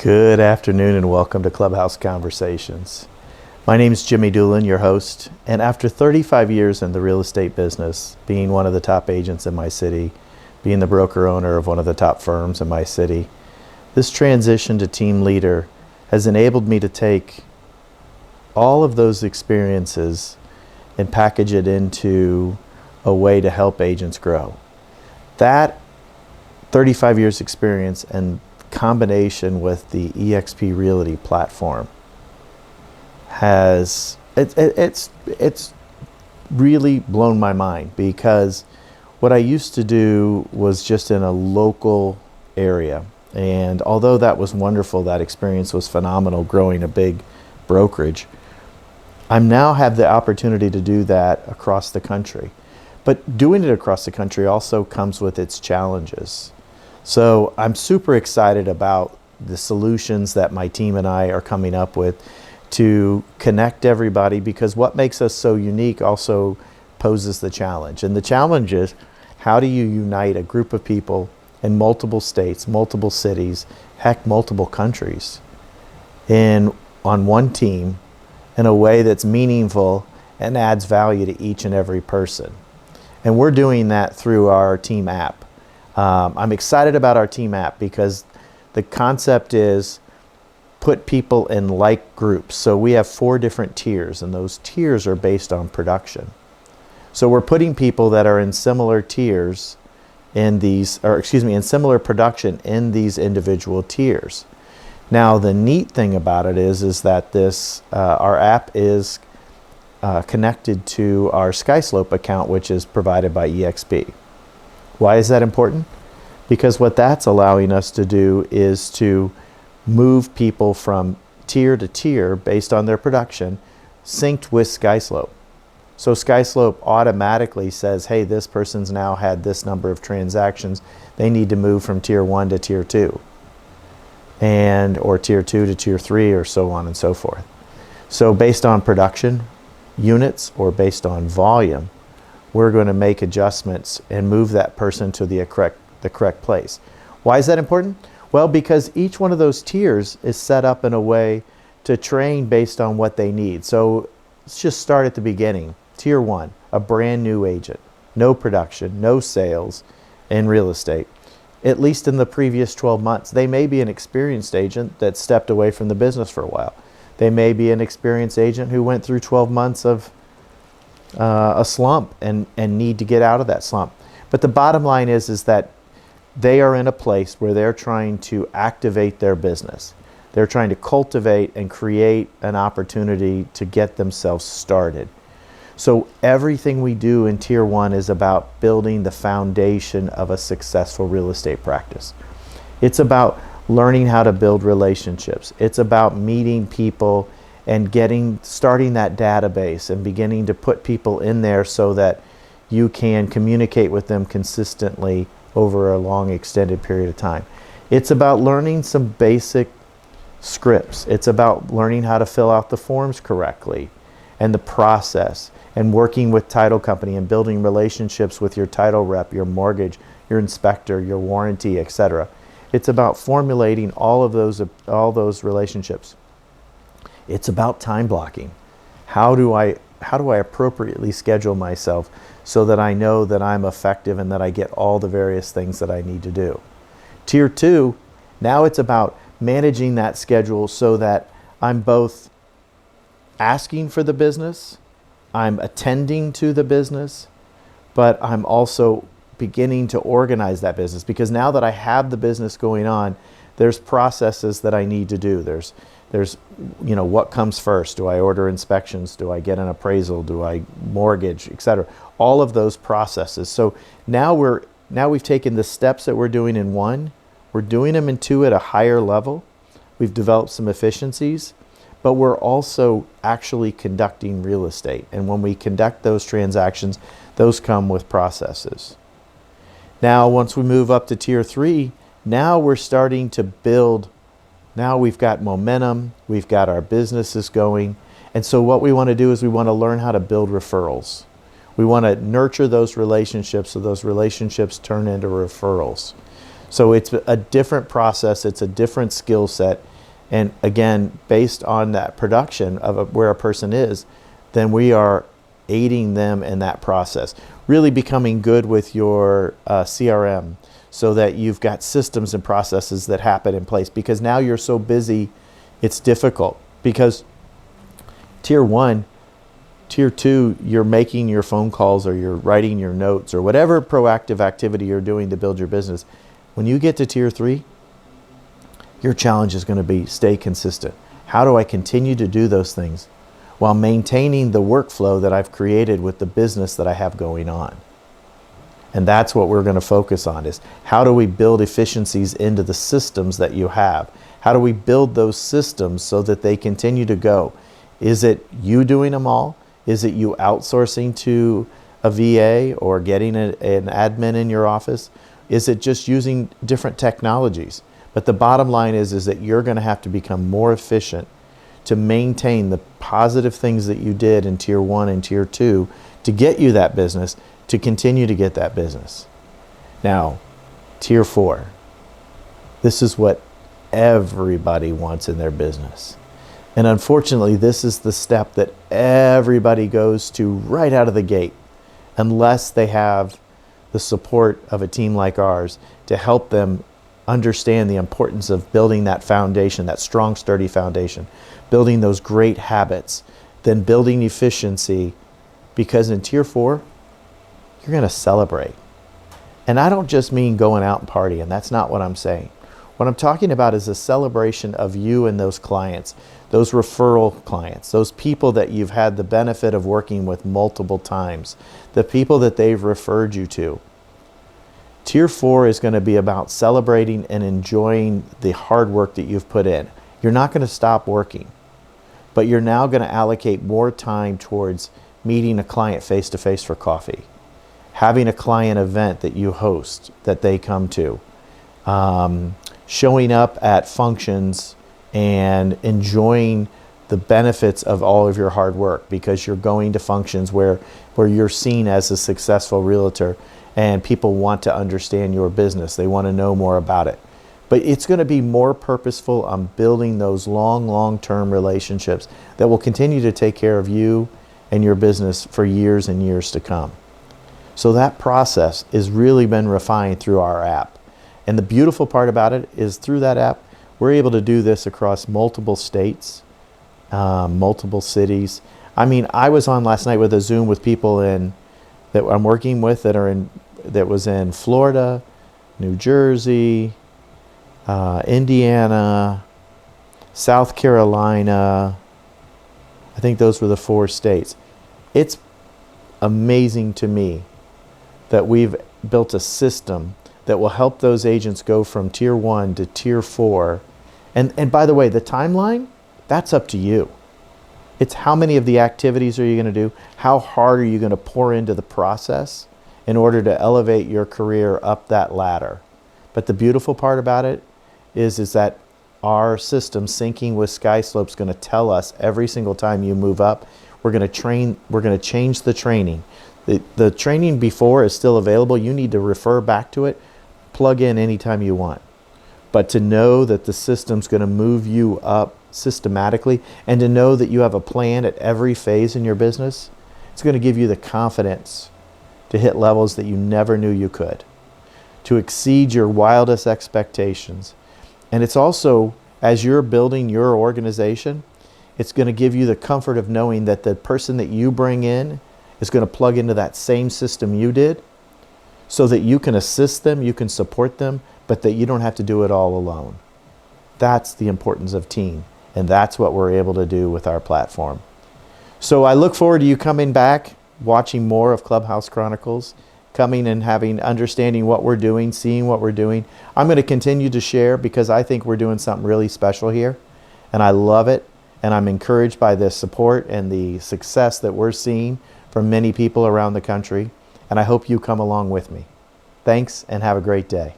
Good afternoon and welcome to Clubhouse Conversations. My name is Jimmy Doolin, your host, and after 35 years in the real estate business, being one of the top agents in my city, being the broker owner of one of the top firms in my city, this transition to team leader has enabled me to take all of those experiences and package it into a way to help agents grow. That 35 years experience and combination with the eXp Realty platform has it's really blown my mind, because what I used to do was just in a local area, and although that was wonderful, that experience was phenomenal growing a big brokerage, I now have the opportunity to do that across the country. But doing it across the country also comes with its challenges. So I'm super excited about the solutions that my team and I are coming up with to connect everybody, because what makes us so unique also poses the challenge. And the challenge is, how do you unite a group of people in multiple states, multiple cities, heck, multiple countries on one team in a way that's meaningful and adds value to each and every person? And we're doing that through our team app. I'm excited about our team app because the concept is put people in like groups. So we have 4 different tiers, and those tiers are based on production. So we're putting people that are in similar tiers in similar production in these individual tiers. Now, the neat thing about it is that our app is connected to our SkySlope account, which is provided by eXp. Why is that important? Because what that's allowing us to do is to move people from tier to tier based on their production, synced with SkySlope. So SkySlope automatically says, hey, this person's now had this number of transactions. They need to move from tier 1 to tier 2, or tier 2 to tier 3, or so on and so forth. So based on production units or based on volume, we're going to make adjustments and move that person to the correct place. Why is that important? Well, because each one of those tiers is set up in a way to train based on what they need. So let's just start at the beginning. Tier 1, a brand new agent, no production, no sales in real estate, at least in the previous 12 months. They may be an experienced agent that stepped away from the business for a while. They may be an experienced agent who went through 12 months of a slump and need to get out of that slump. But the bottom line is that they are in a place where they're trying to activate their business. They're trying to cultivate and create an opportunity to get themselves started. So everything we do in tier 1 is about building the foundation of a successful real estate practice. It's about learning how to build relationships. It's about meeting people and starting that database and beginning to put people in there so that you can communicate with them consistently over a long extended period of time. It's about learning some basic scripts. It's about learning how to fill out the forms correctly and the process, and working with title company and building relationships with your title rep, your mortgage, your inspector, your warranty, etc. It's about formulating all of those relationships. It's about time blocking. How do I appropriately schedule myself so that I know that I'm effective and that I get all the various things that I need to do? Tier 2, now it's about managing that schedule so that I'm both asking for the business, I'm attending to the business, but I'm also beginning to organize that business, because now that I have the business going on, there's processes that I need to do. There's what comes first? Do I order inspections? Do I get an appraisal? Do I mortgage, etc.? All of those processes. So now we've taken the steps that we're doing in 1, we're doing them in 2 at a higher level. We've developed some efficiencies, but we're also actually conducting real estate. And when we conduct those transactions, those come with processes. Now, once we move up to tier 3, now we're starting to build. Now we've got momentum, we've got our businesses going. And so what we want to do is we want to learn how to build referrals. We want to nurture those relationships so those relationships turn into referrals. So it's a different process, it's a different skill set, And again, based on that production of where a person is, then we are aiding them in that process. Really becoming good with your CRM so that you've got systems and processes that happen in place, because now you're so busy, it's difficult. Because tier 1, tier 2, you're making your phone calls or you're writing your notes or whatever proactive activity you're doing to build your business. When you get to tier 3, your challenge is going to be stay consistent. How do I continue to do those things while maintaining the workflow that I've created with the business that I have going on? And that's what we're going to focus on, is how do we build efficiencies into the systems that you have? How do we build those systems so that they continue to go? Is it you doing them all? Is it you outsourcing to a VA or getting an admin in your office? Is it just using different technologies? But the bottom line is that you're going to have to become more efficient to maintain the positive things that you did in tier 1 and tier 2 to get you that business, to continue to get that business. Now, tier 4. This is what everybody wants in their business. And unfortunately, this is the step that everybody goes to right out of the gate, unless they have the support of a team like ours to help them understand the importance of building that foundation, that strong, sturdy foundation, building those great habits, then building efficiency, because in tier 4, you're going to celebrate. And I don't just mean going out and partying. That's not what I'm saying. What I'm talking about is a celebration of you and those clients, those referral clients, those people that you've had the benefit of working with multiple times, the people that they've referred you to. Tier 4 is going to be about celebrating and enjoying the hard work that you've put in. You're not going to stop working, but you're now going to allocate more time towards meeting a client face-to-face for coffee, having a client event that you host that they come to, showing up at functions and enjoying the benefits of all of your hard work, because you're going to functions where you're seen as a successful realtor and people want to understand your business. They want to know more about it. But it's going to be more purposeful on building those long-term relationships that will continue to take care of you and your business for years and years to come. So that process has really been refined through our app. And the beautiful part about it is through that app, we're able to do this across multiple states, multiple cities. I mean, I was on last night with a Zoom with people that I'm working with that was in Florida, New Jersey, Indiana, South Carolina. I think those were the 4 states. It's amazing to me that we've built a system that will help those agents go from tier 1 to tier 4. And by the way, the timeline, that's up to you. It's how many of the activities are you going to do? How hard are you going to pour into the process in order to elevate your career up that ladder? But the beautiful part about it is that our system syncing with SkySlope is going to tell us every single time you move up. We're going to change the training. The training before is still available. You need to refer back to it, plug in anytime you want. But to know that the system's going to move you up systematically, and to know that you have a plan at every phase in your business, it's going to give you the confidence to hit levels that you never knew you could, to exceed your wildest expectations. And it's also, as you're building your organization, it's going to give you the comfort of knowing that the person that you bring in is going to plug into that same system you did, so that you can assist them, you can support them, but that you don't have to do it all alone. That's the importance of team, and that's what we're able to do with our platform. So I look forward to you coming back, watching more of Clubhouse Chronicles, coming and understanding what we're doing, seeing what we're doing. I'm going to continue to share because I think we're doing something really special here, and I love it, and I'm encouraged by the support and the success that we're seeing from many people around the country, and I hope you come along with me. Thanks, and have a great day.